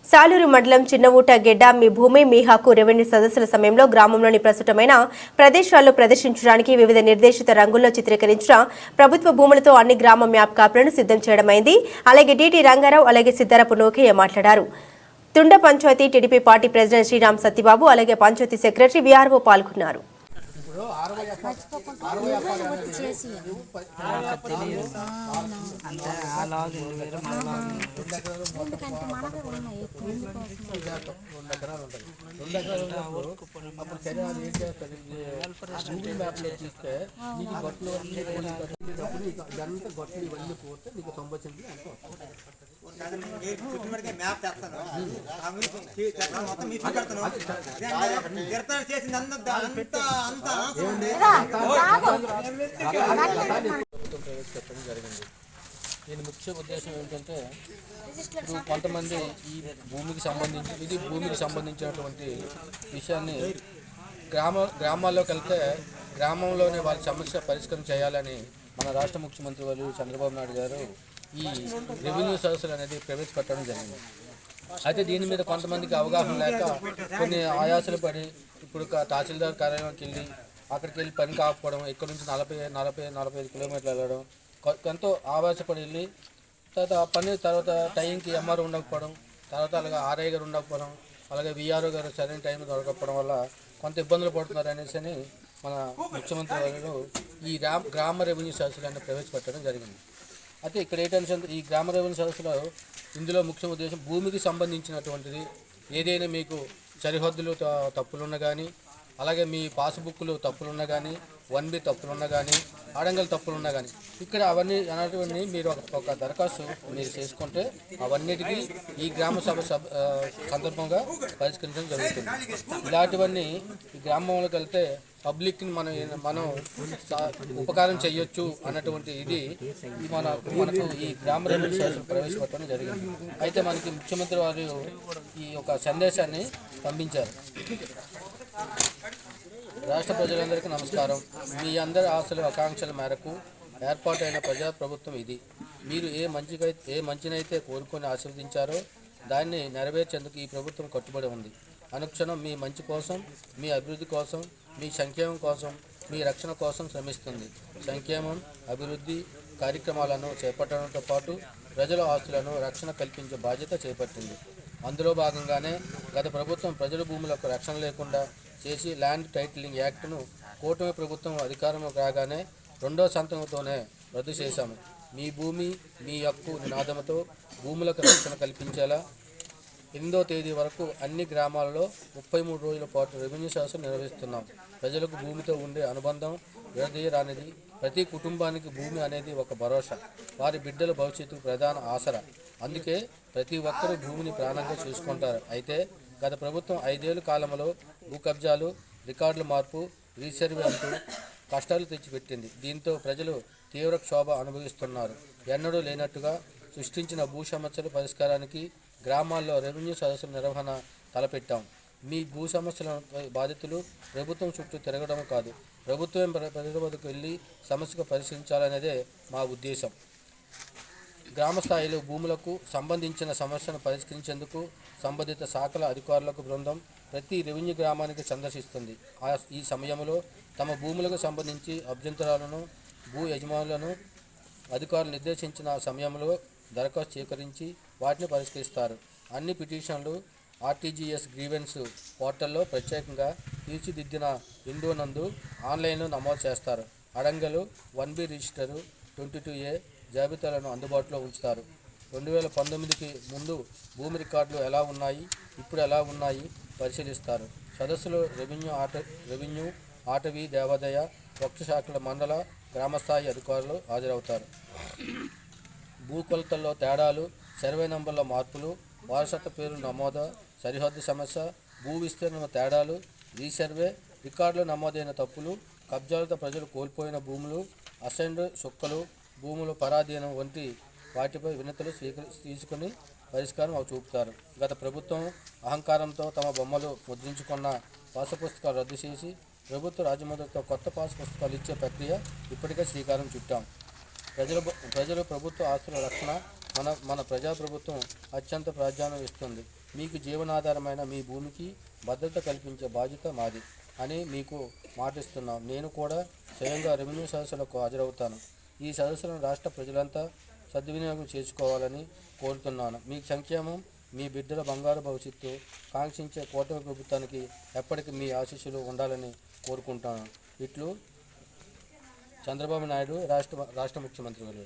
సాలూరు మండలం చిన్నవూట గెడ్డ మీ భూమి మీ హక్కు రెవెన్యూ సదస్సుల సమయంలో గ్రామంలోని ప్రస్తుతమైన ప్రదేశాల్లో ప్రదర్శించడానికి వివిధ నిర్దేశిత రంగుల్లో చిత్రీకరించిన ప్రభుత్వ భూములతో అన్ని గ్రామ మ్యాప్ కాపులను సిద్ధం చేయడమైంది. అలాగే డిటి రంగారావు అలాగే సిద్ధారపు నోకయ్య మాట్లాడారు. Tunda panchayati TDP party president Sriram Satyababu అలాగే పంచాయతీ సెక్రటరీ విఆర్ఓ పాల్గొన్నారు. దీని ముఖ్య ఉద్దేశం ఏంటంటే ఇప్పుడు కొంతమంది ఈ భూమికి సంబంధించినటువంటి విషయాన్ని గ్రామాల్లోకి వెళ్తే గ్రామంలోనే వాళ్ళ సమస్య పరిష్కారం చేయాలని మన రాష్ట్ర ముఖ్యమంత్రి వారు చంద్రబాబు నాయుడు గారు ఈ రెవెన్యూ సదస్సులు అనేది ప్రవేశపెట్టడం జరిగింది. అయితే దీని మీద కొంతమందికి అవగాహన లేక కొన్ని ఆయాసలు పడి ఇప్పుడు తహసీల్దార్ కార్యాలయానికి వెళ్ళి అక్కడికి వెళ్ళి పని కాకపోవడం, ఇక్కడ నుంచి 40-45 కిలోమీటర్లు వెళ్ళడం, ఎంతో ఆవేశపడి వెళ్ళి తర్వాత టైంకి ఎంఆర్ ఉండకపోవడం, తర్వాత అలాగే ఆర్ఐ గారు ఉండకపోవడం, అలాగే విఆర్ఓ గారు సరైన టైం దొరకకపోవడం వల్ల కొంత ఇబ్బందులు పడుతున్నారు అనేసి మన ముఖ్యమంత్రి వారు ఈ గ్రామ రెవెన్యూ సదస్సులను ప్రవేశపెట్టడం జరిగింది. అయితే ఇక్కడ ఏంటంటే ఈ గ్రామ రెవెన్యూ సదస్సులో ఇందులో ముఖ్య ఉద్దేశం భూమికి సంబంధించినటువంటిది ఏదైనా మీకు సరిహద్దులు తప్పులున్నా కానీ, అలాగే మీ పాస్బుక్లు తప్పులున్నా కానీ, 1B తప్పులున్నా కానీ, ఆడంగల్ తప్పులున్నా కానీ ఇక్కడ అవన్నీ అనేటువంటి మీరు ఒక దరఖాస్తు మీరు చేసుకుంటే అవన్నిటికీ ఈ గ్రామ సభ సందర్భంగా పరిష్కరించడం జరుగుతుంది. ఇలాంటివన్నీ ఈ గ్రామంలోకి వెళ్తే పబ్లిక్ని మనం ఉపకారం చేయొచ్చు అన్నటువంటి ఇది మనకు ఈ గ్రామ రెవెన్యూ సదస్సులు ప్రవేశపెట్టడం జరిగింది. అయితే మనకి ముఖ్యమంత్రి వారు ఈ ఒక సందేశాన్ని పంపించారు. రాష్ట్ర ప్రజలందరికీ నమస్కారం. మీ అందరి ఆశలు ఆకాంక్షల మేరకు ఏర్పాటైన ప్రజాప్రభుత్వం ఇది. మీరు ఏ మంచినైతే కోరుకొని ఆశీర్వదించారో దాన్ని నెరవేర్చేందుకు ఈ ప్రభుత్వం కట్టుబడి ఉంది. అనుక్షణం మీ మంచి కోసం, మీ అభివృద్ధి కోసం, మీ సంక్షేమం కోసం, మీ రక్షణ కోసం శ్రమిస్తుంది. సంక్షేమం, అభివృద్ధి కార్యక్రమాలను చేపట్టడంతో పాటు ప్రజల ఆస్తులను రక్షణ కల్పించే బాధ్యత చేపట్టింది. అందులో భాగంగానే గత ప్రభుత్వం ప్రజల భూములకు రక్షణ లేకుండా చేసి ల్యాండ్ టైటిలింగ్ యాక్ట్ను కూటమి ప్రభుత్వం అధికారంలోకి రాగానే 2వ సంతకంతోనే రద్దు చేశాము. మీ భూమి మీ హక్కు నినాదంతో భూములకు రక్షణ కల్పించేలా 8వ తేదీ వరకు అన్ని గ్రామాలలో 33 రోజుల పాటు రెవెన్యూ సదస్సులు నిర్వహిస్తున్నాం. ప్రజలకు భూమితో ఉండే అనుబంధం విడదీయరానిది. ప్రతి కుటుంబానికి భూమి అనేది ఒక భరోసా, వారి బిడ్డల భవిష్యత్తుకు ప్రధాన ఆసరా. అందుకే ప్రతి ఒక్కరూ భూమిని ప్రాణంగా చూసుకుంటారు. అయితే గత ప్రభుత్వం 5 ఏళ్ల కాలంలో భూ కబ్జాలు, రికార్డుల మార్పు, రీసర్వే అంటూ కష్టాలు తెచ్చిపెట్టింది. దీంతో ప్రజలు తీవ్ర క్షోభ అనుభవిస్తున్నారు. ఎన్నడూ లేనట్టుగా సృష్టించిన భూ సమస్యల పరిష్కారానికి గ్రామాల్లో రెవెన్యూ సదస్సుల నిర్వహణ తలపెట్టాం. మీ భూ సమస్యల బాధితులు ప్రభుత్వం చుట్టూ తిరగడం కాదు, ప్రభుత్వం ప్రజల వద్దకు వెళ్ళి సమస్యకు పరిశీలించాలనేదే మా ఉద్దేశం. గ్రామ స్థాయిలో భూములకు సంబంధించిన సమస్యను పరిష్కరించేందుకు సంబంధిత శాఖల అధికారులకు బృందం ప్రతి రెవెన్యూ గ్రామానికి సందర్శిస్తుంది. ఈ సమయంలో తమ భూములకు సంబంధించి అభ్యంతరాలను భూ యజమానులను అధికారులు నిర్దేశించిన సమయంలో దరఖాస్తు స్వీకరించి వాటిని పరిష్కరిస్తారు. అన్ని పిటిషన్లు ఆర్టీజీఎస్ గ్రీవెన్స్ పోర్టల్లో ప్రత్యేకంగా తీర్చిదిద్దిన విండో నందు ఆన్లైన్లో నమోదు చేస్తారు. అడంగలు 1B రిజిస్టరు 22A జాబితాలను అందుబాటులో ఉంచుతారు. 2019కి ముందు భూమి రికార్డులు ఎలా ఉన్నాయి, ఇప్పుడు ఎలా ఉన్నాయి పరిశీలిస్తారు. సదస్సులో రెవెన్యూ, అటవీ, దేవాదాయ, వక్త శాఖల మండల, గ్రామస్థాయి అధికారులు హాజరవుతారు. భూ కొలతల్లో తేడాలు, సర్వే నంబర్ల మార్పులు, వారసత్వ పేరు నమోదు, సరిహద్దు సమస్య, భూ విస్తీర్ణ తేడాలు, రీసర్వే, రికార్డులో నమోదైన తప్పులు, కబ్జాలతో ప్రజలు కోల్పోయిన భూములు, అసైన్డ్ సుక్కలు, భూములు పరాధీనం వంటి వాటిపై వినతులు తీసుకుని పరిష్కారం చూపుతారు. గత ప్రభుత్వం అహంకారంతో తమ బొమ్మలు ముద్రించుకున్న పాస్ పుస్తకాలు రద్దు చేసి ప్రభుత్వ రాజముద్రతో కొత్త పాస్ పుస్తకాలు ఇచ్చే ప్రక్రియ ఇప్పటికే శ్రీకారం చుట్టాం. ప్రజలు ప్రభుత్వ ఆస్తుల రక్షణ, మన ప్రజాప్రభుత్వం అత్యంత ప్రాధాన్యం ఇస్తుంది. మీకు జీవనాధారమైన మీ భూమికి భద్రత కల్పించే బాధ్యత మాది అని మీకు మాటిస్తున్నాం. నేను కూడా స్వయంగా రెవెన్యూ సదస్సులకు హాజరవుతాను. ఈ సదస్సులను రాష్ట్ర ప్రజలంతా సద్వినియోగం చేసుకోవాలని కోరుతున్నాను. మీ సంక్షేమం, మీ బిడ్డల బంగారు భవిష్యత్తు కాంక్షించే కూటమి ప్రభుత్వానికి ఎప్పటికీ మీ ఆశీస్సులు ఉండాలని కోరుకుంటాను. ఇట్లు చంద్రబాబు నాయుడు, రాష్ట్ర ముఖ్యమంత్రి గారు.